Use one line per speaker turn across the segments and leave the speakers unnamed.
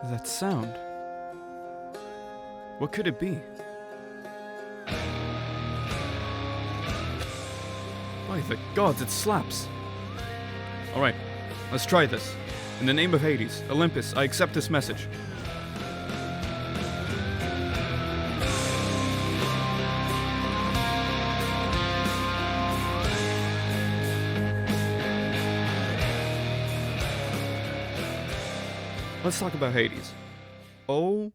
That sound. What could it be? By the gods, it slaps! Alright, let's try this. In the name of Hades, Olympus, I accept this message. Let's talk about Hades. Oh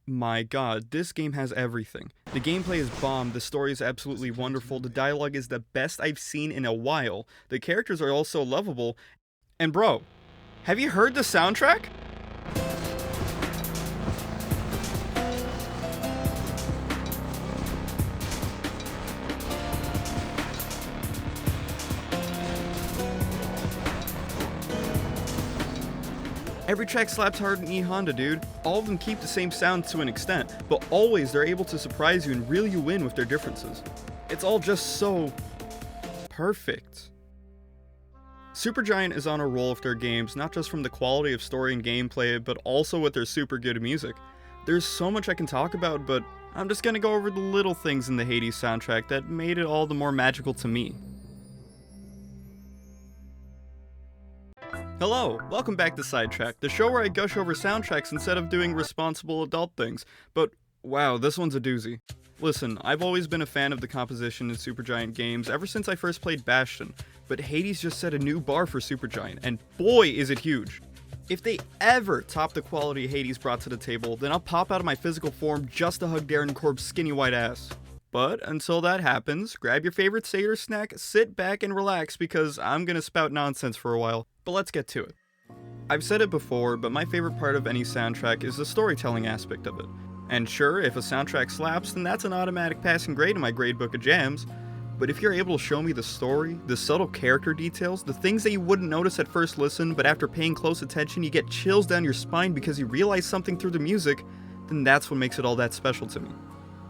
my god, this game has everything. The gameplay is bomb, the story is absolutely wonderful, the dialogue is the best I've seen in a while, the characters are also lovable, and bro, have you heard the soundtrack? Every track slaps hard in E Honda, dude. All of them keep the same sound to an extent, but always they're able to surprise you and reel you in with their differences. It's all just so perfect. Supergiant is on a roll with their games, not just from the quality of story and gameplay, but also with their super good music. There's so much I can talk about, but I'm just gonna go over the little things in the Hades soundtrack that made it all the more magical to me. Hello, welcome back to Sidetracked, the show where I gush over soundtracks instead of doing responsible adult things, but wow, this one's a doozy. Listen, I've always been a fan of the composition in Supergiant games ever since I first played Bastion, but Hades just set a new bar for Supergiant, and boy is it huge. If they ever top the quality Hades brought to the table, then I'll pop out of my physical form just to hug Darren Korb's skinny white ass. But until that happens, grab your favorite Seder snack, sit back and relax because I'm gonna spout nonsense for a while. But let's get to it. I've said it before, but my favorite part of any soundtrack is the storytelling aspect of it. And sure, if a soundtrack slaps, then that's an automatic passing grade in my gradebook of jams. But if you're able to show me the story, the subtle character details, the things that you wouldn't notice at first listen, but after paying close attention you get chills down your spine because you realize something through the music, then that's what makes it all that special to me.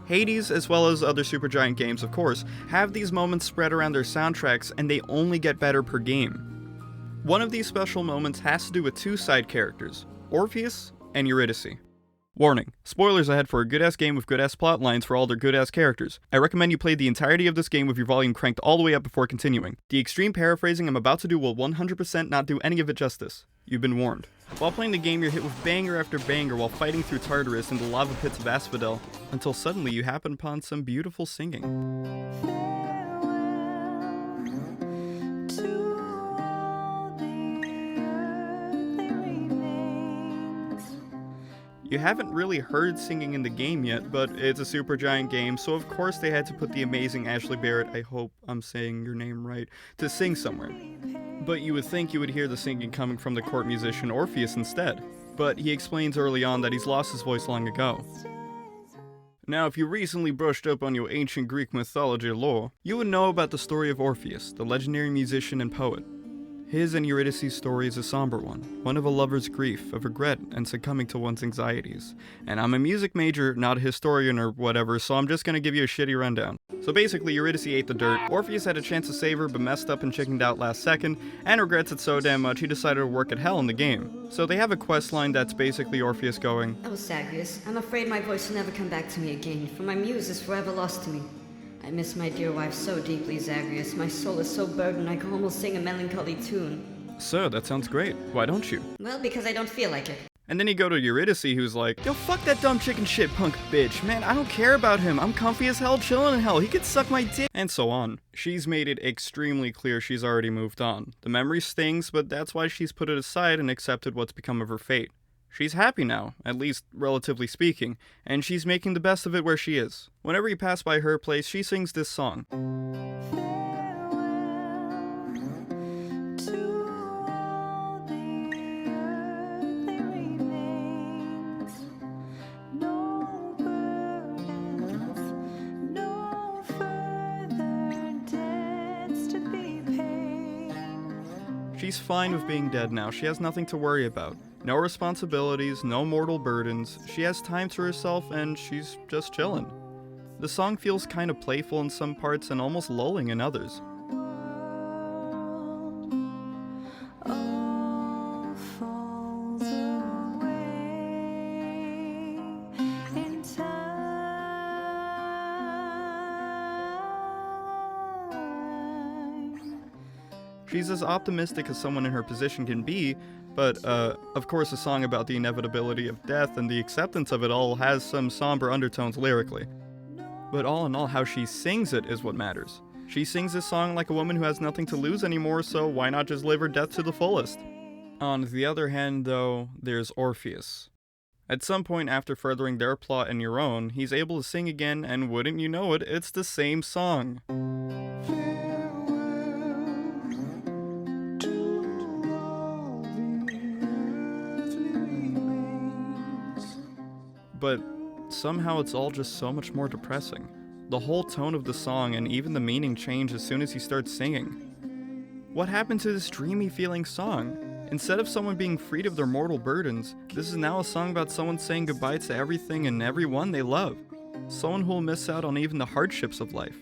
Hades, as well as other Supergiant games of course, have these moments spread around their soundtracks and they only get better per game. One of these special moments has to do with two side characters, Orpheus and Eurydice. Warning, spoilers ahead for a good-ass game with good-ass plot lines for all their good-ass characters. I recommend you play the entirety of this game with your volume cranked all the way up before continuing. The extreme paraphrasing I'm about to do will 100% not do any of it justice. You've been warned. While playing the game, you're hit with banger after banger while fighting through Tartarus and the lava pits of Asphodel, until suddenly you happen upon some beautiful singing. You haven't really heard singing in the game yet, but it's a Supergiant game, so of course they had to put the amazing Ashley Barrett, I hope I'm saying your name right, to sing somewhere. But you would think you would hear the singing coming from the court musician Orpheus instead. But he explains early on that he's lost his voice long ago. Now, if you recently brushed up on your ancient Greek mythology lore, you would know about the story of Orpheus, the legendary musician and poet. His and Eurydice's story is a somber one of a lover's grief, of regret, and succumbing to one's anxieties. And I'm a music major, not a historian or whatever, so I'm just gonna give you a shitty rundown. So basically, Eurydice ate the dirt, Orpheus had a chance to save her but messed up and chickened out last second, and regrets it so damn much he decided to work at hell in the game. So they have a quest line that's basically Orpheus going,
"Oh, Zagreus, I'm afraid my voice will never come back to me again, for my muse is forever lost to me. I miss my dear wife so deeply, Zagreus. My soul is so burdened I can almost sing a melancholy tune."
"Sir, that sounds great. Why don't you?"
"Well, because I don't feel like it."
And then you go to Eurydice, who's like, "Yo, fuck that dumb chicken shit punk bitch. Man, I don't care about him. I'm comfy as hell chilling in hell. He could suck my dick." And so on. She's made it extremely clear she's already moved on. The memory stings, but that's why she's put it aside and accepted what's become of her fate. She's happy now, at least relatively speaking, and she's making the best of it where she is. Whenever you pass by her place, she sings this song. She's fine with being dead now. She has nothing to worry about. No responsibilities, no mortal burdens. She has time to herself and she's just chillin'. The song feels kind of playful in some parts and almost lulling in others. She's as optimistic as someone in her position can be, but, of course a song about the inevitability of death and the acceptance of it all has some somber undertones lyrically. But all in all, how she sings it is what matters. She sings this song like a woman who has nothing to lose anymore, so why not just live her death to the fullest? On the other hand, though, there's Orpheus. At some point after furthering their plot and your own, he's able to sing again, and wouldn't you know it, it's the same song. But somehow it's all just so much more depressing. The whole tone of the song and even the meaning change as soon as he starts singing. What happened to this dreamy feeling song? Instead of someone being freed of their mortal burdens, this is now a song about someone saying goodbye to everything and everyone they love. Someone who will miss out on even the hardships of life.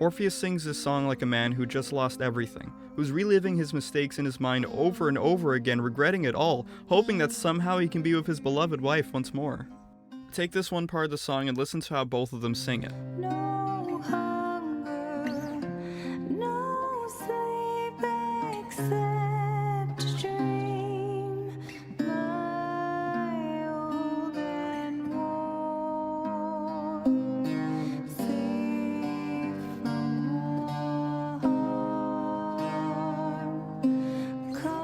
Orpheus sings this song like a man who just lost everything, who's reliving his mistakes in his mind over and over again, regretting it all, hoping that somehow he can be with his beloved wife once more. Take this one part of the song and listen to how both of them sing it.
No hunger, no sleep except to dream, mild and warm, safe from harm,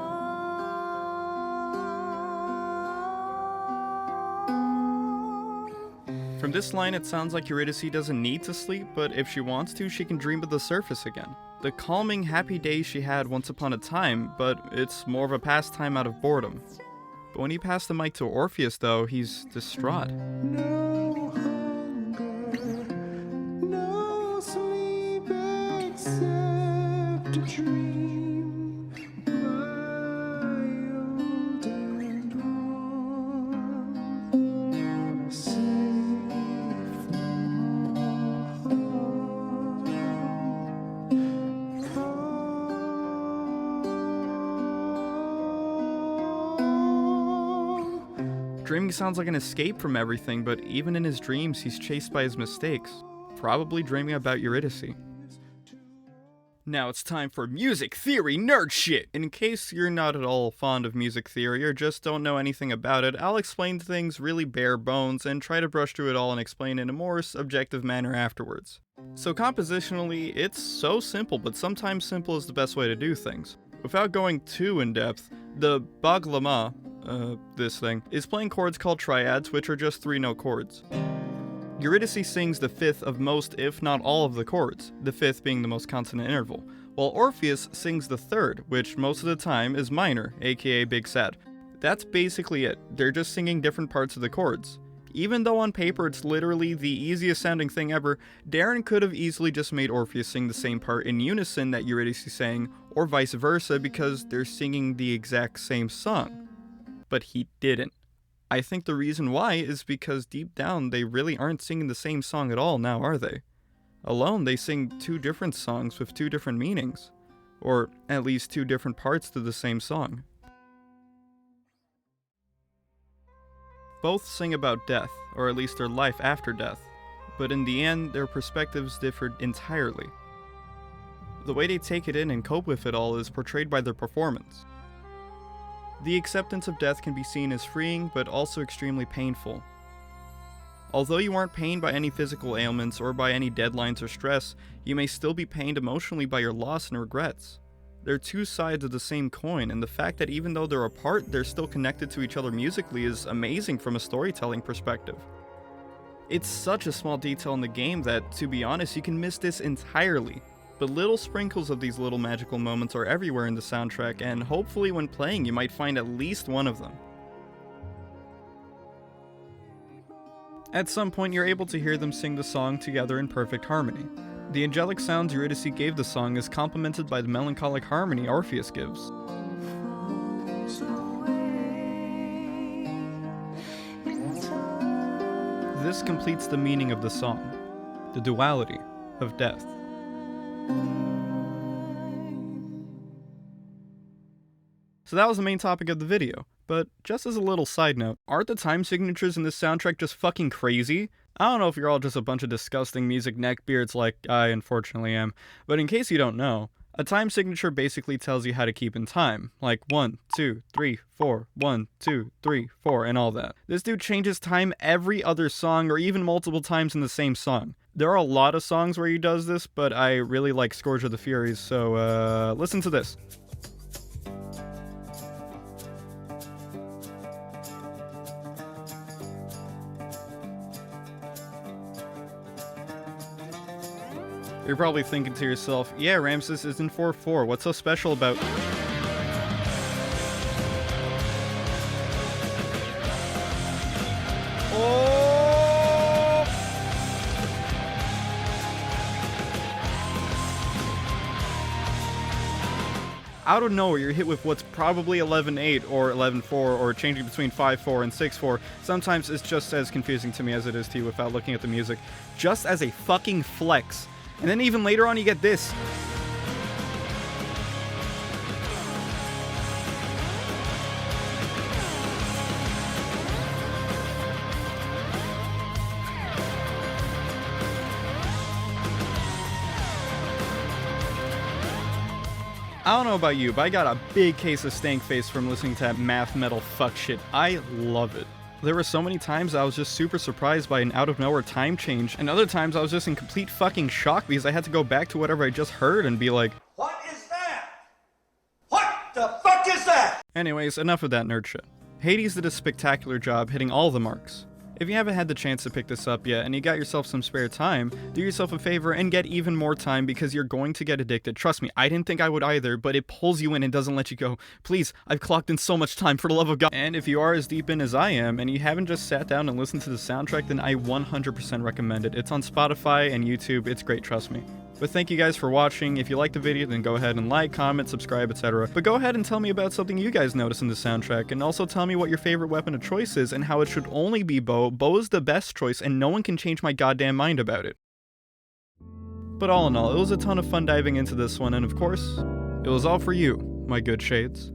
From this line, it sounds like Eurydice doesn't need to sleep, but if she wants to, she can dream of the surface again. The calming, happy days she had once upon a time, but it's more of a pastime out of boredom. But when you pass the mic to Orpheus, though, he's distraught.
no hunger, no sleep except to dream, mild and warm, safe
Dreaming sounds like an escape from everything, but even in his dreams, he's chased by his mistakes. Probably dreaming about Eurydice. Now it's time for music theory nerd shit! In case you're not at all fond of music theory or just don't know anything about it, I'll explain things really bare bones and try to brush through it all and explain in a more objective manner afterwards. So compositionally, it's so simple, but sometimes simple is the best way to do things. Without going too in depth, the baglama, this thing, is playing chords called triads, which are just 3-note chords. Eurydice sings the fifth of most, if not all, of the chords, the fifth being the most consonant interval, while Orpheus sings the third, which most of the time is minor, aka Big Sad. That's basically it, they're just singing different parts of the chords. Even though on paper it's literally the easiest sounding thing ever, Darren could have easily just made Orpheus sing the same part in unison that Eurydice sang, or vice versa, because they're singing the exact same song. But he didn't. I think the reason why is because deep down they really aren't singing the same song at all now, are they? Alone, they sing two different songs with two different meanings. Or at least two different parts to the same song. Both sing about death, or at least their life after death, but in the end, their perspectives differed entirely. The way they take it in and cope with it all is portrayed by their performance. The acceptance of death can be seen as freeing, but also extremely painful. Although you aren't pained by any physical ailments or by any deadlines or stress, you may still be pained emotionally by your loss and regrets. They're two sides of the same coin, and the fact that even though they're apart, they're still connected to each other musically is amazing from a storytelling perspective. It's such a small detail in the game that, to be honest, you can miss this entirely. But little sprinkles of these little magical moments are everywhere in the soundtrack, and hopefully when playing you might find at least one of them. At some point you're able to hear them sing the song together in perfect harmony. The angelic sounds Eurydice gave the song is complemented by the melancholic harmony Orpheus gives. This completes the meaning of the song, the duality of death. So that was the main topic of the video, but just as a little side note, aren't the time signatures in this soundtrack just fucking crazy? I don't know if you're all just a bunch of disgusting music neckbeards like I unfortunately am, but in case you don't know, A time signature basically tells you how to keep in time, like 1, 2, 3, 4, 1, 2, 3, 4, and all that. This dude changes time every other song or even multiple times in the same song. There are a lot of songs where he does this, but I really like Scourge of the Furies, so listen to this. You're probably thinking to yourself, yeah, Ramses is in 4/4. What's so special about... Oh! Out of nowhere, you're hit with what's probably 11/8 or 11/4 or changing between 5/4 and 6/4. Sometimes it's just as confusing to me as it is to you without looking at the music. Just as a fucking flex. And then even later on you get this. I don't know about you, but I got a big case of stank face from listening to that math metal fuck shit. I love it. There were so many times I was just super surprised by an out-of-nowhere time change, and other times I was just in complete fucking shock because I had to go back to whatever I just heard and be like,
What is that? What the fuck is that?
anyways, enough of that nerd shit. Hades did a spectacular job hitting all the marks. If you haven't had the chance to pick this up yet and you got yourself some spare time, do yourself a favor and get even more time because you're going to get addicted. Trust me, I didn't think I would either, but it pulls you in and doesn't let you go. Please, I've clocked in so much time, for the love of God. And if you are as deep in as I am and you haven't just sat down and listened to the soundtrack, then I 100% recommend it. It's on Spotify and YouTube. It's great, trust me. But thank you guys for watching. If you liked the video, then go ahead and like, comment, subscribe, etc. But go ahead and tell me about something you guys noticed in the soundtrack, and also tell me what your favorite weapon of choice is and how it should only be bow. Bow is the best choice, and no one can change my goddamn mind about it. But all in all, it was a ton of fun diving into this one, and of course, it was all for you, my good shades.